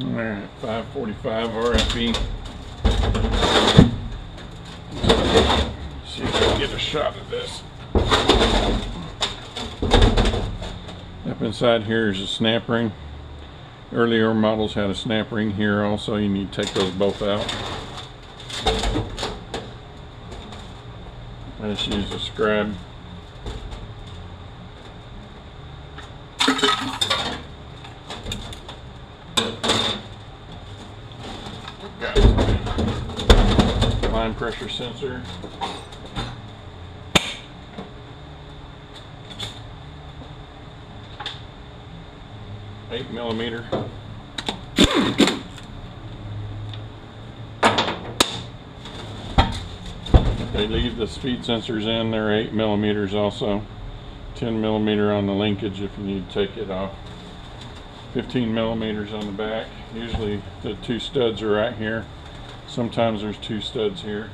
Alright, 545 RFE. See if I can get a shot of this. Up inside here is a snap ring. Earlier models had a snap ring here also. You need to take those both out. I just use a scribe. Got line pressure sensor. Eight millimeter. They leave the speed sensors in. They're 8 millimeters also. 10 millimeter on the linkage if you need to take it off. 15 millimeters on the back. Usually the two studs are right here. Sometimes there's two studs here.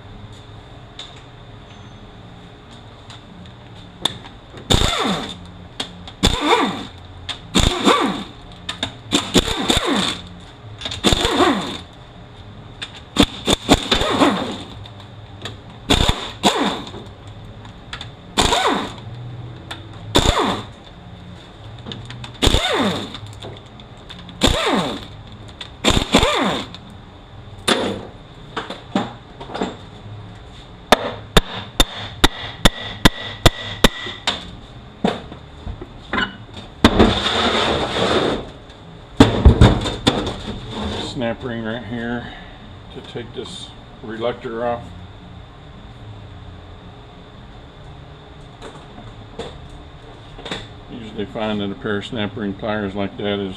Snap ring right here to take this reluctor off. Usually find that a pair of snap ring pliers like that is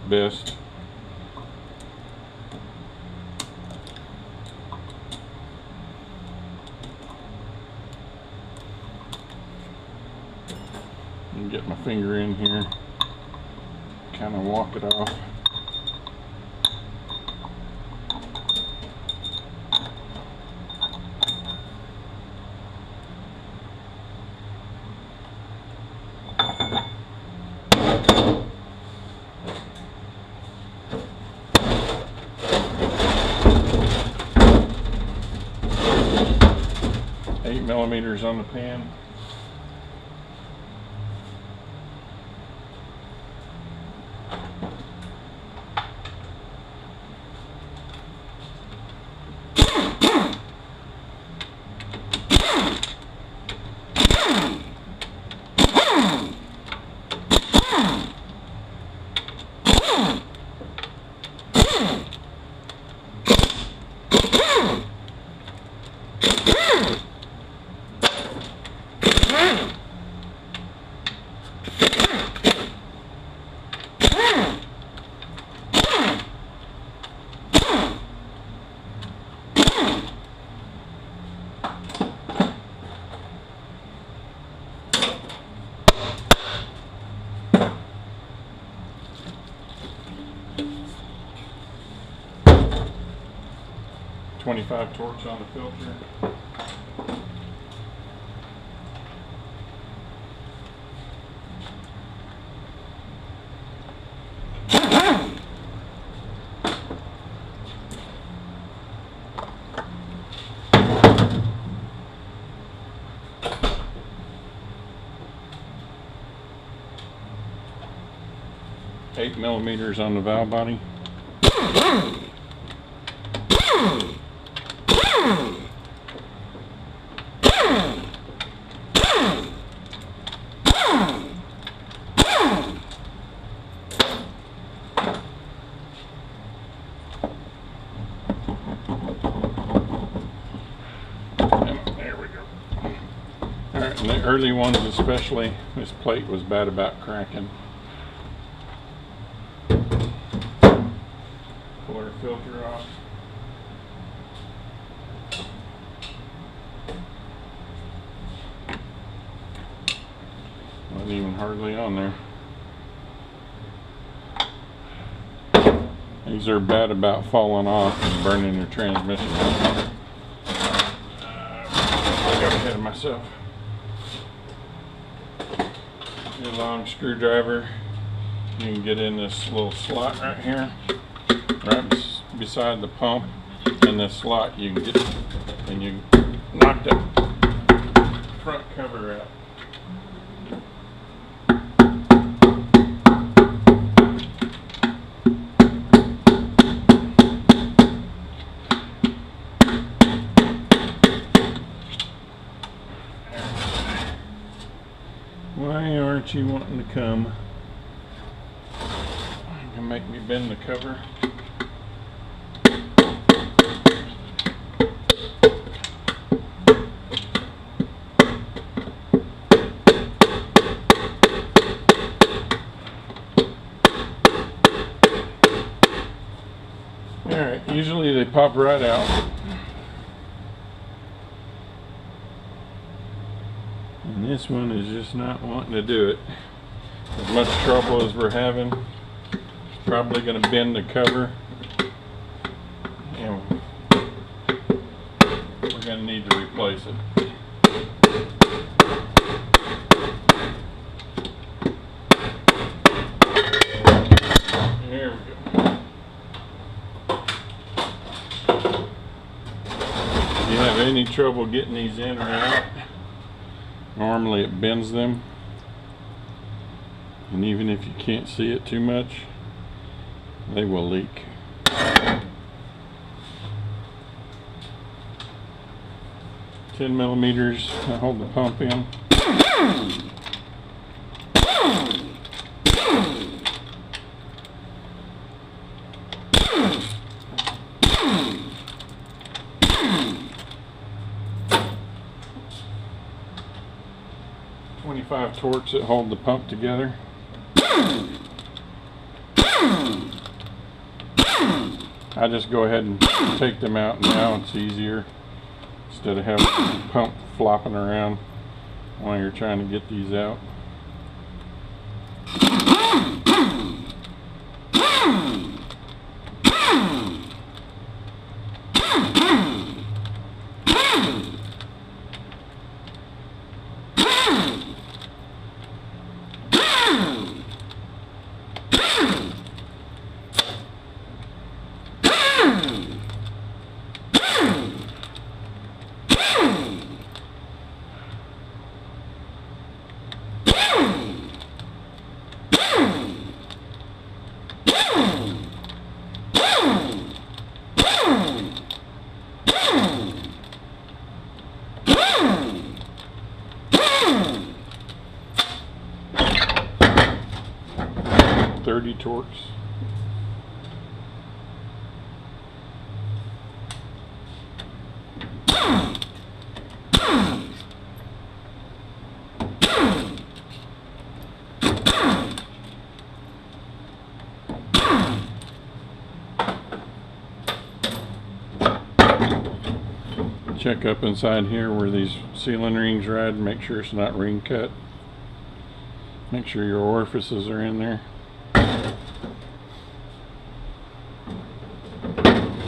best. And get my finger in here, kind of walk it off. Millimeters on the pan. .25 torch on the filter. Eight millimeters on the valve body. 'em. Alright, and the early ones especially, this plate was bad about cracking. Pull our filter off. Wasn't even hardly on there. These are bad about falling off and burning your transmission. I got ahead of myself. A long screwdriver. You can get in this little slot right here. right beside the pump and this slot. You can get and you knock that front cover out. Why aren't you wanting to come? You can make me bend the cover. Alright, usually they pop right out. And this one is just not wanting to do it. As much trouble as we're having, it's probably going to bend the cover. And we're going to need to replace it. There we go. If you have any trouble getting these in or out, normally it bends them, and even if you can't see it too much, they will leak. $10mm to hold the pump in. .25 Torques that hold the pump together. I just go ahead and take them out now. It's easier instead of having the pump flopping around while you're trying to get these out. .30 Torques. Check up inside here where these sealing rings ride, make sure it's not ring cut. Make sure your orifices are in there.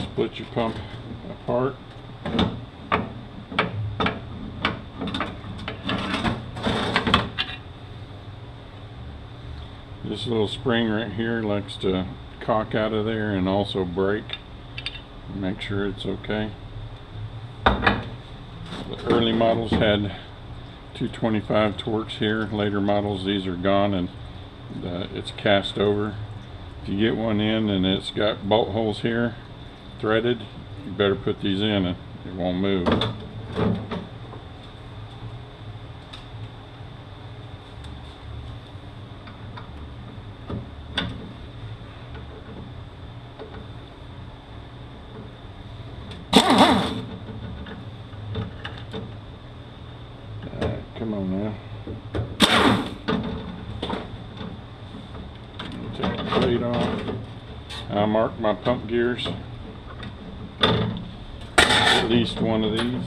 Split your pump apart. This little spring right here likes to cock out of there and also break. Make sure it's okay. The early models had 225 Torques here. Later models, these are gone and it's cast over. If you get one in and it's got bolt holes here threaded, you better put these in and it won't move. Come on now. Take the plate off. I mark my pump gears. At least one of these.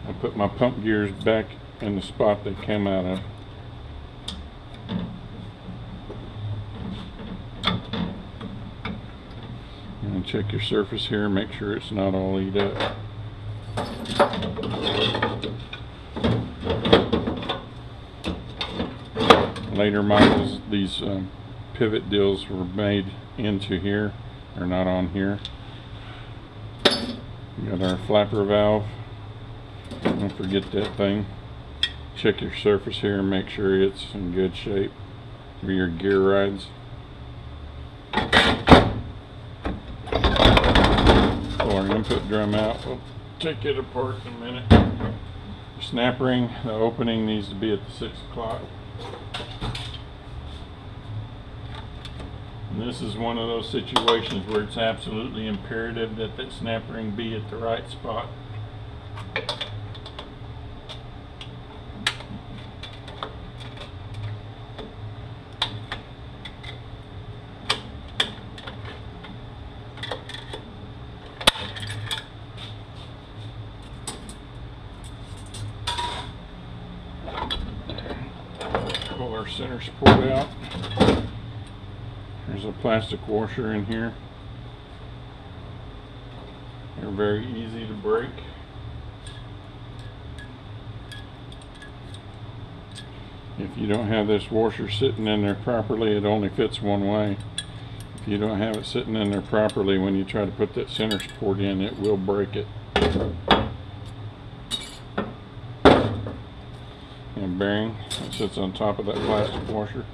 I put my pump gears back in the spot they came out of. And check your surface here, make sure it's not all eat up. Later models, these pivot deals were made into here, or not on here. We got our flapper valve. Don't forget that thing. Check your surface here and make sure it's in good shape for your gear rides. Pull our input drum out. We'll take it apart in a minute. Your snap ring, the opening needs to be at the 6 o'clock. And this is one of those situations where it's absolutely imperative that that snap ring be at the right spot. Pull our center support out. There's a plastic washer in here. They're very easy to break. If you don't have this washer sitting in there properly, it only fits one way. If you don't have it sitting in there properly, when you try to put that center support in, it will break it. And bearing that sits on top of that plastic washer.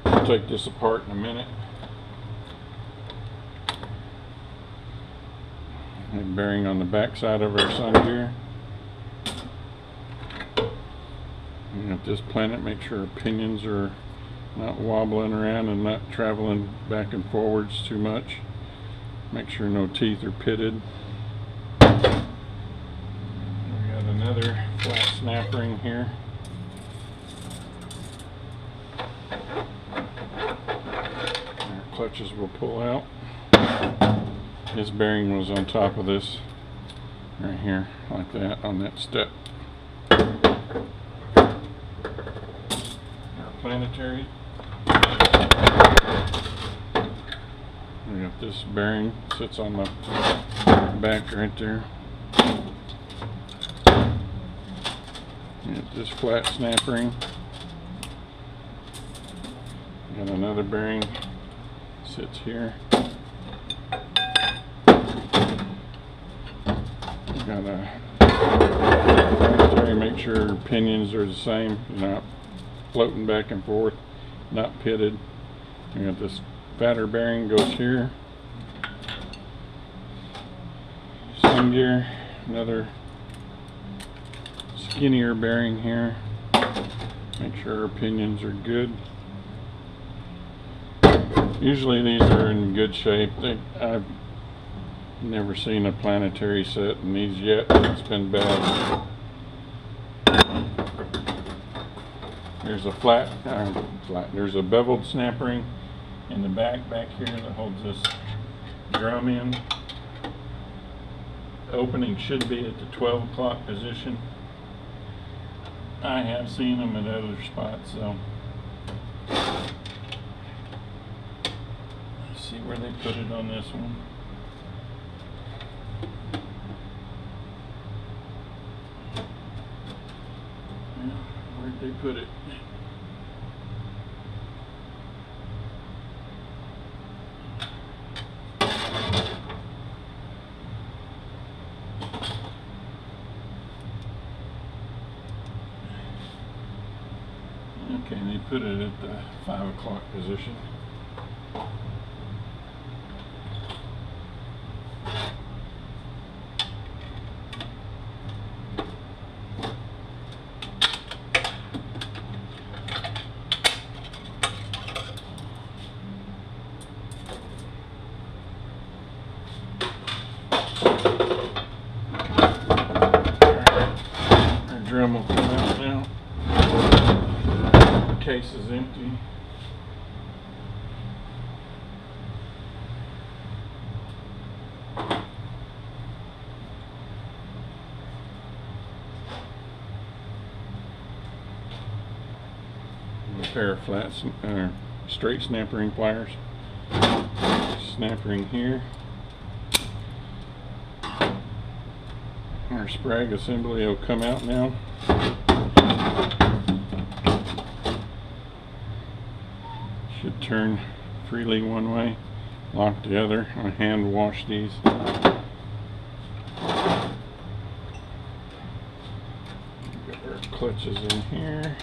We'll take this apart in a minute. And bearing on the back side of our sun gear. And at this planet, make sure our pinions are not wobbling around and not traveling back and forwards too much. Make sure no teeth are pitted. We got another flat snap ring here. Our clutches will pull out. This bearing was on top of this right here, like that, on that step. Our planetary. We got this bearing, sits on the back right there. We got this flat snap ring. Got another bearing, sits here. Got a planetary, make sure pinions are the same, you're not floating back and forth, not pitted. We got this fatter bearing goes here. Sun gear, another skinnier bearing here. Make sure our pinions are good. Usually these are in good shape. I've never seen a planetary set in these yet. It's been bad. There's a there's a beveled snap ring in the back here that holds this drum in. The opening should be at the 12 o'clock position. I have seen them at other spots, so let's see where they put it on this one. Where'd they put it? Okay, they put it at the 5 o'clock position. Our drum will come out now. The case is empty. A pair of straight snap ring pliers. Snap ring here. Our sprag assembly will come out now. Should turn freely one way, lock the other. I hand wash these. Get our clutches in here.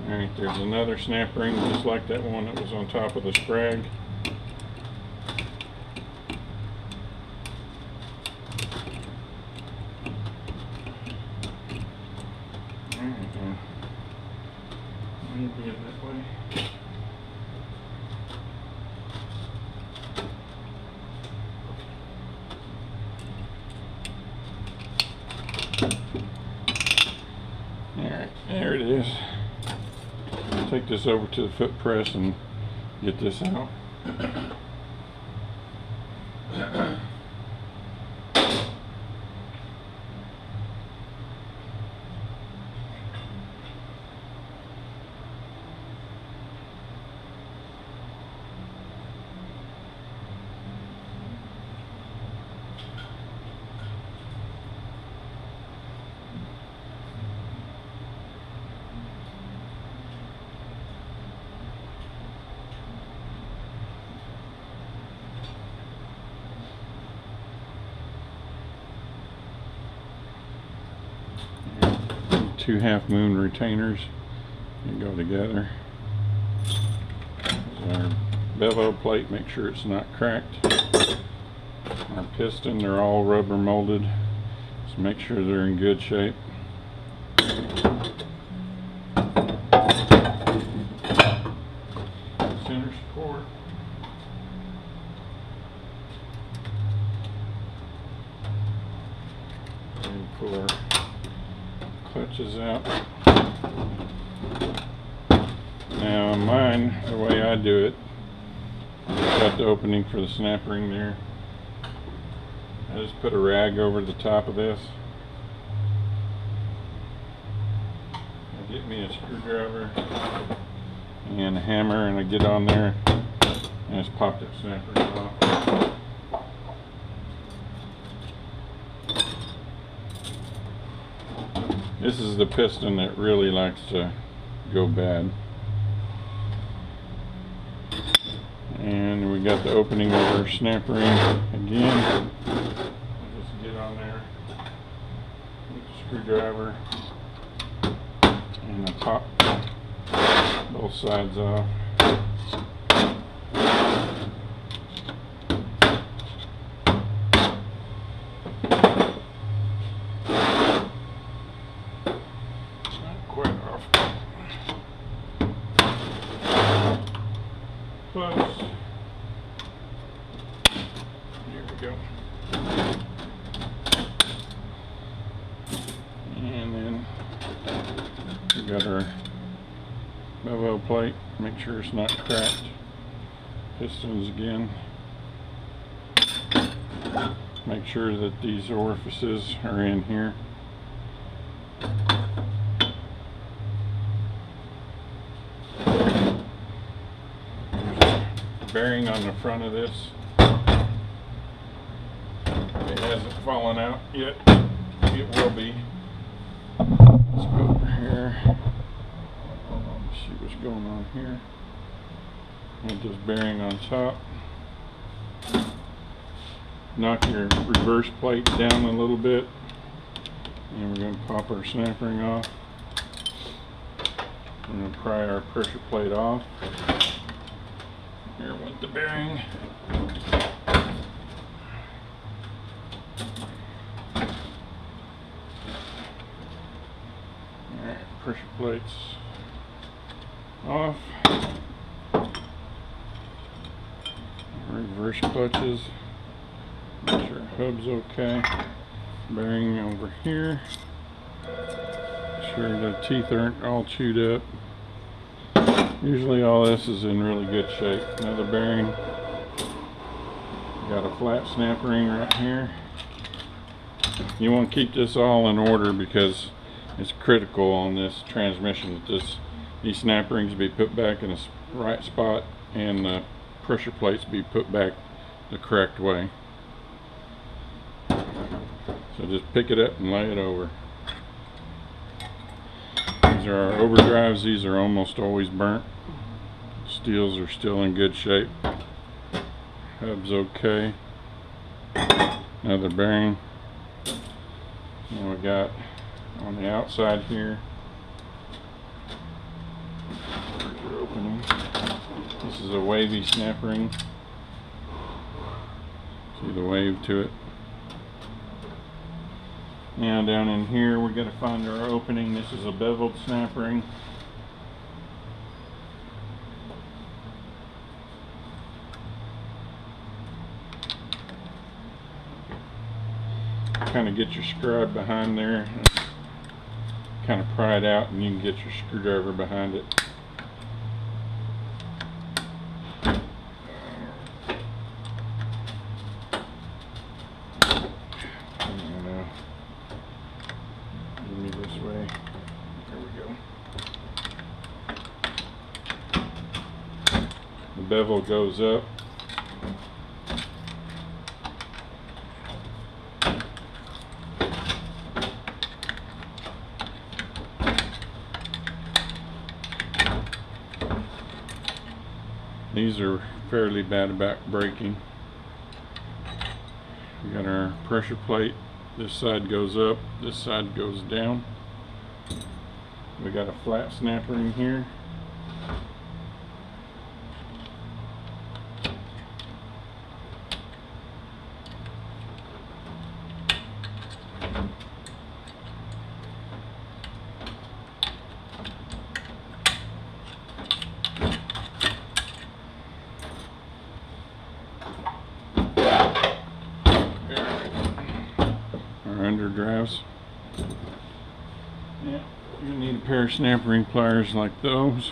Alright, there's another snap ring just like that one that was on top of the sprag. Be in that way. Alright, there it is. Take this over to the foot press and get this out. Two half moon retainers that go together. There's our bevel plate, make sure it's not cracked. Our piston, they're all rubber molded, so make sure they're in good shape. Center support. And pull our clutches out. Now mine, the way I do it, got the opening for the snap ring there. I just put a rag over the top of this. I get me a screwdriver and a hammer, and I get on there and just pop that snap ring off. This is the piston that really likes to go bad. And we got the opening of our snap ring again. Just get on there with the screwdriver and I pop both sides off. Close. Here we go. And then we got our bevel plate. Make sure it's not cracked. Pistons again. Make sure that these orifices are in here. Bearing on the front of this. It hasn't fallen out yet. It will be. Let's go over here. See what's going on here. With this bearing on top. Knock your reverse plate down a little bit. And we're going to pop our snap ring off. We're going to pry our pressure plate off. Here went the bearing. Alright, pressure plates off. Reverse clutches. Make sure hub's okay. Bearing over here. Make sure the teeth aren't all chewed up. Usually all this is in really good shape. Another bearing. Got a flat snap ring right here. You want to keep this all in order because it's critical on this transmission that these snap rings be put back in the right spot and the pressure plates be put back the correct way. So just pick it up and lay it over. These are our overdrives. These are almost always burnt. Steels are still in good shape. Hub's okay. Another bearing. And we got on the outside here, opening. This is a Wavy snap ring. See the wave to it. Now down in here we got to find our opening. This is a beveled snap ring. Kind of get your scribe behind there, kind of pry it out, and you can get your screwdriver behind it. Give me this way. There we go. The bevel goes up. These are fairly bad about breaking. We got our pressure plate. This side goes up, this side goes down. We got a flat snap ring here. Under drives. Yeah, you need a pair of snap ring pliers like those.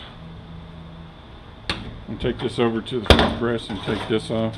I'll take this over to the front press and take this off.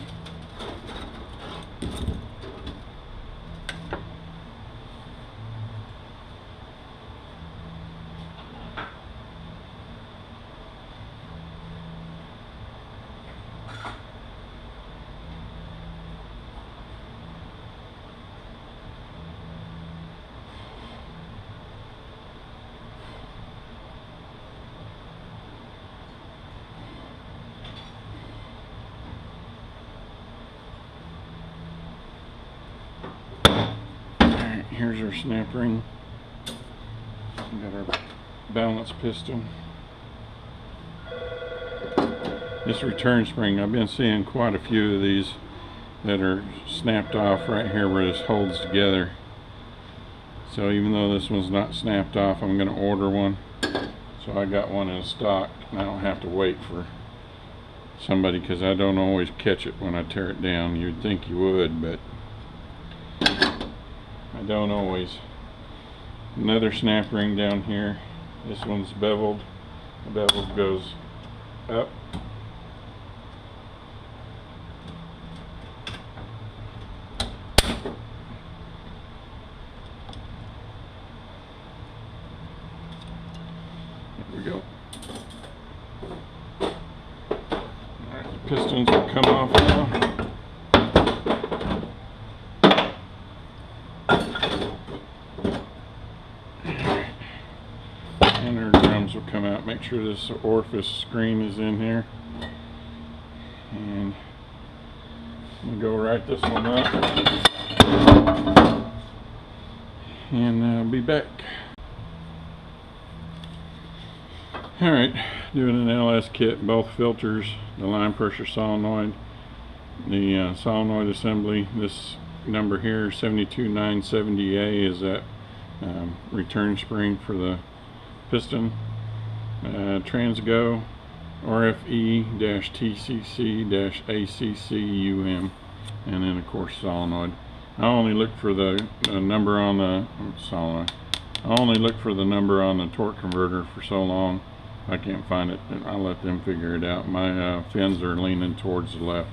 Here's our snap ring. We got our balance piston. This return spring, I've been seeing quite a few of these that are snapped off right here where this holds together. So even though this one's not snapped off, I'm going to order one. So I got one in stock and I don't have to wait for somebody, because I don't always catch it when I tear it down. You'd think you would, but I don't always. Another snap ring down here. This one's beveled. The bevel goes up. There we go. Alright, the pistons will come off now. And our drums will come out. Make sure this orifice screen is in here. And I'm going to go right this one up. And I'll be back. Alright, doing an LS kit, both filters, the line pressure solenoid, the solenoid assembly. This number here, 72970A, is that return spring for the piston. Transgo RFE-TCC-ACCUM, and then of course solenoid. I only look for the number on the solenoid. I only look for the number on the torque converter for so long. I can't find it, and I'll let them figure it out. My fins are leaning towards the left.